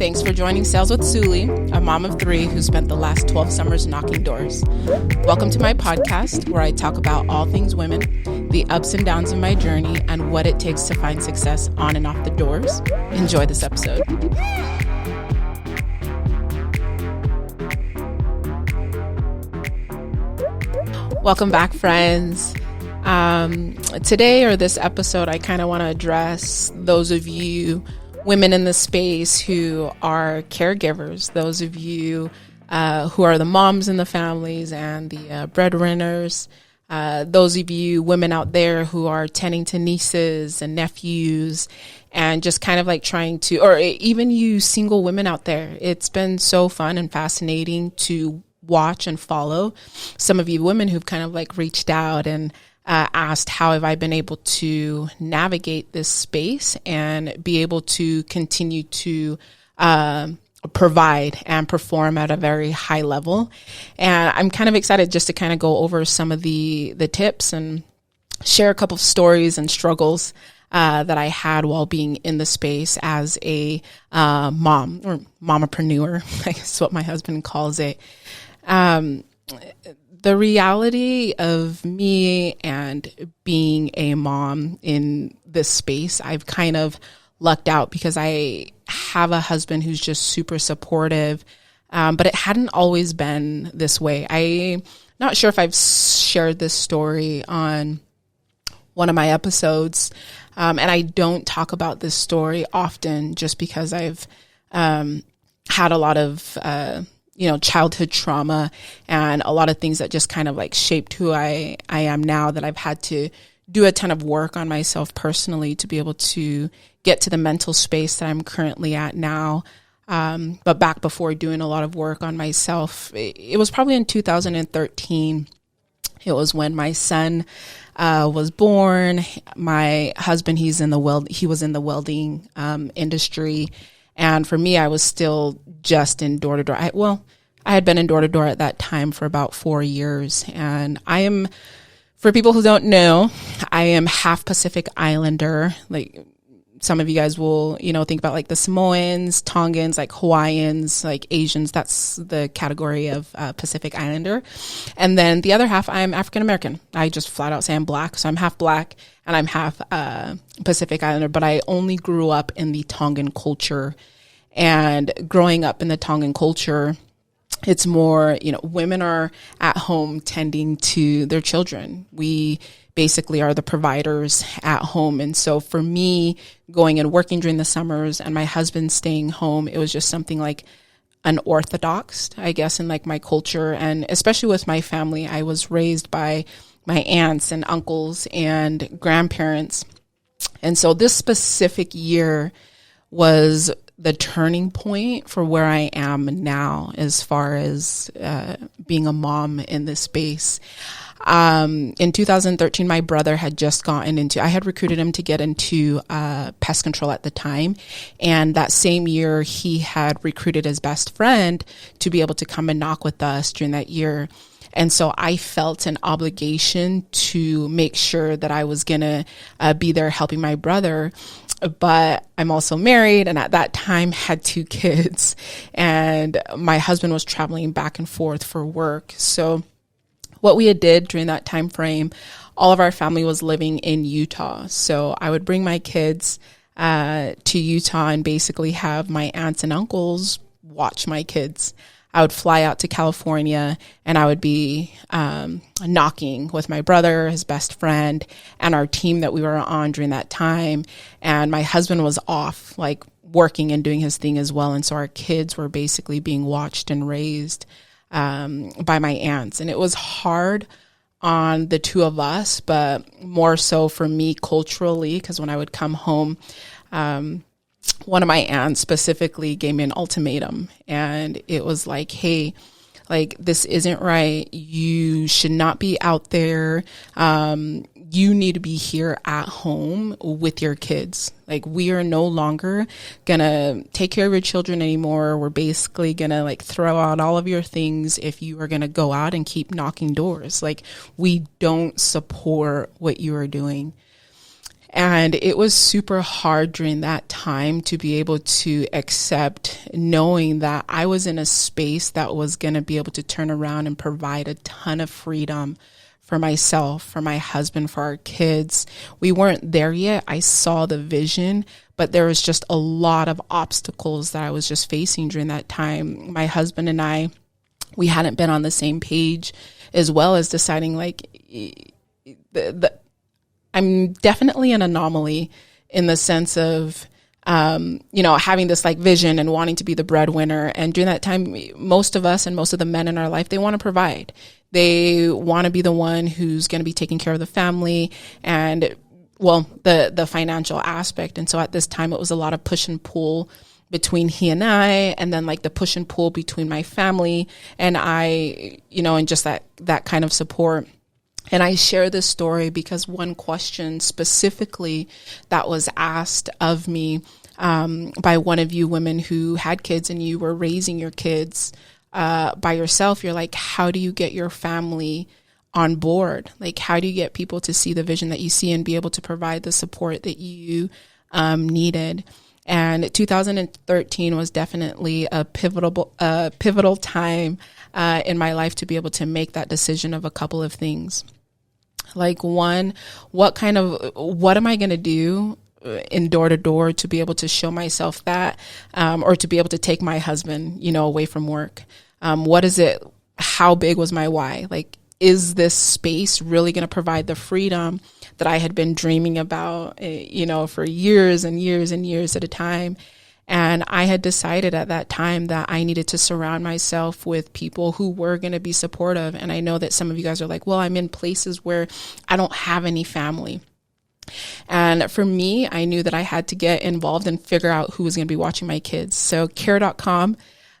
Thanks for joining Sales with Suli, a mom of three who spent the last 12 summers knocking doors. Welcome to my podcast where I talk about all things women, the ups and downs of my journey, and what it takes to find success on and off the doors. Enjoy this episode. Welcome back, friends. Today or this episode, I kind of want to address those of you women in the space who are caregivers, those of you who are the moms in the families and the breadwinners, those of you women out there who are tending to nieces and nephews and just kind of like trying to, or even you single women out there. It's been so fun and fascinating to watch and follow some of you women who've kind of like reached out and asked how have I been able to navigate this space and be able to continue to provide and perform at a very high level. And I'm kind of excited just to kind of go over some of the tips and share a couple of stories and struggles that I had while being in the space as a mom or momapreneur, I guess is what my husband calls it. The reality of me and being a mom in this space, I've kind of lucked out because I have a husband who's just super supportive, but it hadn't always been this way. I'm not sure if I've shared this story on one of my episodes, and I don't talk about this story often just because I've had a lot of childhood trauma and a lot of things that just kind of like shaped who I am now, that I've had to do a ton of work on myself personally to be able to get to the mental space that I'm currently at now. But back before doing a lot of work on myself, it was probably in 2013. It was when my son was born. My husband, he was in the welding industry. And for me, I was still just in door-to-door. I had been in door-to-door at that time for about 4 years. And I am, for people who don't know, I am half Pacific Islander. Like some of you guys will, think about like the Samoans, Tongans, like Hawaiians, like Asians. That's the category of Pacific Islander. And then the other half, I'm African American. I just flat out say I'm Black. So I'm half Black and I'm half Pacific Islander, but I only grew up in the Tongan culture. And growing up in the Tongan culture, it's more, women are at home tending to their children. We basically are the providers at home. And so for me, going and working during the summers and my husband staying home, it was just something like unorthodox, I guess, in like my culture. And especially with my family, I was raised by my aunts and uncles and grandparents. And so this specific year was the turning point for where I am now as far as being a mom in this space. In 2013, my brother had just I had recruited him to get into pest control at the time. And that same year, he had recruited his best friend to be able to come and knock with us during that year. And so I felt an obligation to make sure that I was going to be there helping my brother. But I'm also married and at that time had 2 kids and my husband was traveling back and forth for work. So what we had did during that time frame, all of our family was living in Utah. So I would bring my kids to Utah and basically have my aunts and uncles watch my kids. I would fly out to California and I would be knocking with my brother, his best friend, and our team that we were on during that time. And my husband was off, like working and doing his thing as well. And so our kids were basically being watched and raised by my aunts. And it was hard on the two of us, but more so for me culturally, because when I would come home, one of my aunts specifically gave me an ultimatum, and it was like, hey, like, this isn't right. You should not be out there. You need to be here at home with your kids. Like, we are no longer gonna take care of your children anymore. We're basically gonna like throw out all of your things if you are gonna go out and keep knocking doors. Like, we don't support what you are doing. And it was super hard during that time to be able to accept knowing that I was in a space that was going to be able to turn around and provide a ton of freedom for myself, for my husband, for our kids. We weren't there yet. I saw the vision, but there was just a lot of obstacles that I was just facing during that time. My husband and I, we hadn't been on the same page, as well as deciding like I'm definitely an anomaly in the sense of, having this like vision and wanting to be the breadwinner. And during that time, most of us and most of the men in our life, they want to provide. They want to be the one who's going to be taking care of the family and, well, the financial aspect. And so at this time, it was a lot of push and pull between he and I, and then like the push and pull between my family and I, and just that kind of support. And I share this story because one question specifically that was asked of me by one of you women who had kids and you were raising your kids by yourself, you're like, how do you get your family on board? Like, how do you get people to see the vision that you see and be able to provide the support that you needed? And 2013 was definitely a pivotal time in my life to be able to make that decision of a couple of things. Like one, what am I going to do in door to door to be able to show myself that, or to be able to take my husband, away from work? What is it? How big was my why? Like, is this space really going to provide the freedom that I had been dreaming about, for years and years and years at a time? And I had decided at that time that I needed to surround myself with people who were going to be supportive. And I know that some of you guys are like, well, I'm in places where I don't have any family. And for me, I knew that I had to get involved and figure out who was going to be watching my kids. So care.com,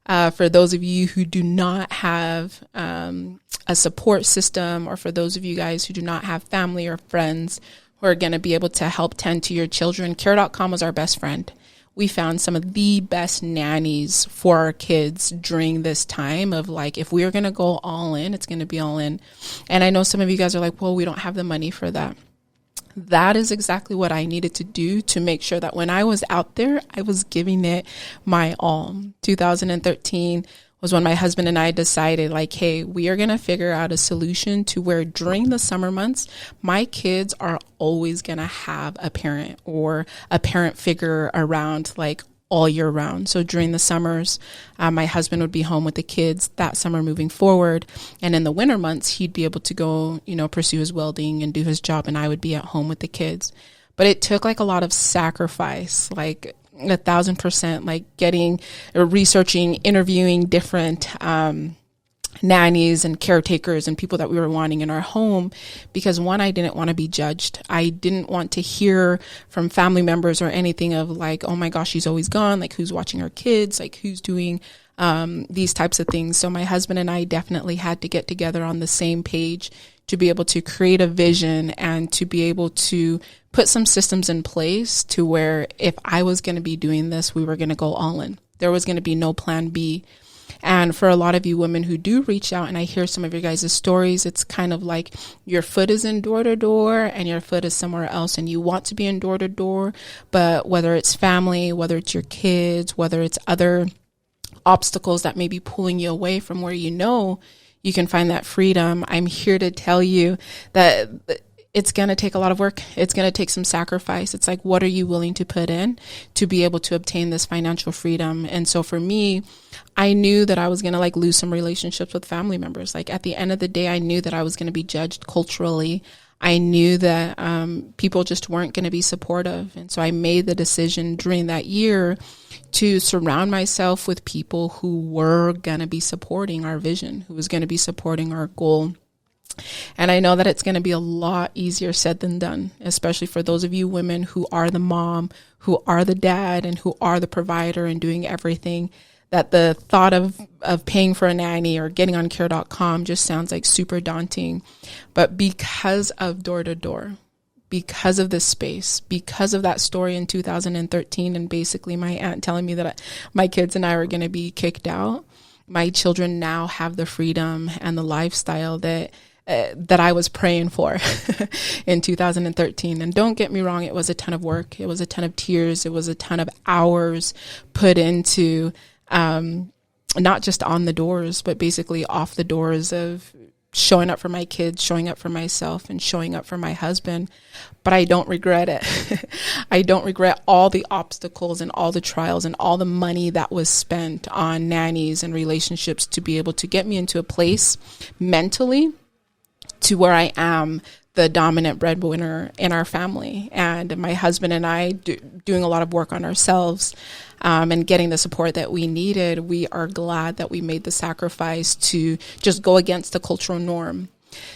for those of you who do not have a support system, or for those of you guys who do not have family or friends who are going to be able to help tend to your children, care.com was our best friend. We found some of the best nannies for our kids during this time of like, if we are going to go all in, it's going to be all in. And I know some of you guys are like, well, we don't have the money for that. That is exactly what I needed to do to make sure that when I was out there, I was giving it my all. 2013 was when my husband and I decided like, hey, we are going to figure out a solution to where during the summer months, my kids are always going to have a parent or a parent figure around like all year round. So during the summers, my husband would be home with the kids that summer moving forward. And in the winter months, he'd be able to go, pursue his welding and do his job. And I would be at home with the kids. But it took like a lot of sacrifice, like 1,000%, like researching, interviewing different nannies and caretakers and people that we were wanting in our home, because one, I didn't want to be judged. I didn't want to hear from family members or anything of like, oh my gosh, she's always gone. Like, who's watching our kids? Like, who's doing these types of things? So my husband and I definitely had to get together on the same page to be able to create a vision and to be able to put some systems in place to where if I was going to be doing this, we were going to go all in. There was going to be no plan B. And for a lot of you women who do reach out, and I hear some of your guys' stories, it's kind of like your foot is in door to door and your foot is somewhere else, and you want to be in door to door, but whether it's family, whether it's your kids, whether it's other obstacles that may be pulling you away from where you can find that freedom, I'm here to tell you that it's going to take a lot of work. It's going to take some sacrifice. It's like, what are you willing to put in to be able to obtain this financial freedom? And so for me, I knew that I was going to like lose some relationships with family members. Like at the end of the day, I knew that I was going to be judged culturally. I knew that people just weren't going to be supportive. And so I made the decision during that year to surround myself with people who were going to be supporting our vision, who was going to be supporting our goal. And I know that it's going to be a lot easier said than done, especially for those of you women who are the mom, who are the dad, and who are the provider and doing everything. That the thought of paying for a nanny or getting on care.com just sounds like super daunting. But because of door to door, because of this space, because of that story in 2013, and basically my aunt telling me that my kids and I were going to be kicked out, my children now have the freedom and the lifestyle that that I was praying for in 2013. And don't get me wrong, it was a ton of work. It was a ton of tears. It was a ton of hours put into, not just on the doors, but basically off the doors of showing up for my kids, showing up for myself, and showing up for my husband. But I don't regret it. I don't regret all the obstacles and all the trials and all the money that was spent on nannies and relationships to be able to get me into a place mentally to where I am the dominant breadwinner in our family. And my husband and I doing a lot of work on ourselves, and getting the support that we needed. We are glad that we made the sacrifice to just go against the cultural norm.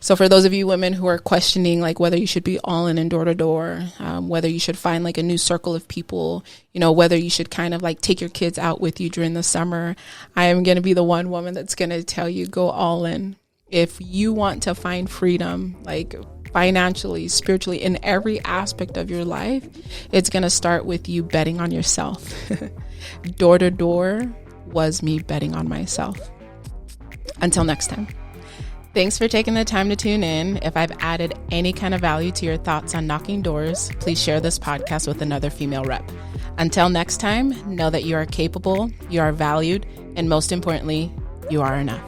So for those of you women who are questioning like whether you should be all in and door to door, whether you should find like a new circle of people, whether you should kind of like take your kids out with you during the summer, I am going to be the one woman that's going to tell you go all in. If you want to find freedom, like financially, spiritually, in every aspect of your life, it's going to start with you betting on yourself. Door to door was me betting on myself. Until next time. Thanks for taking the time to tune in. If I've added any kind of value to your thoughts on knocking doors, please share this podcast with another female rep. Until next time, know that you are capable, you are valued, and most importantly, you are enough.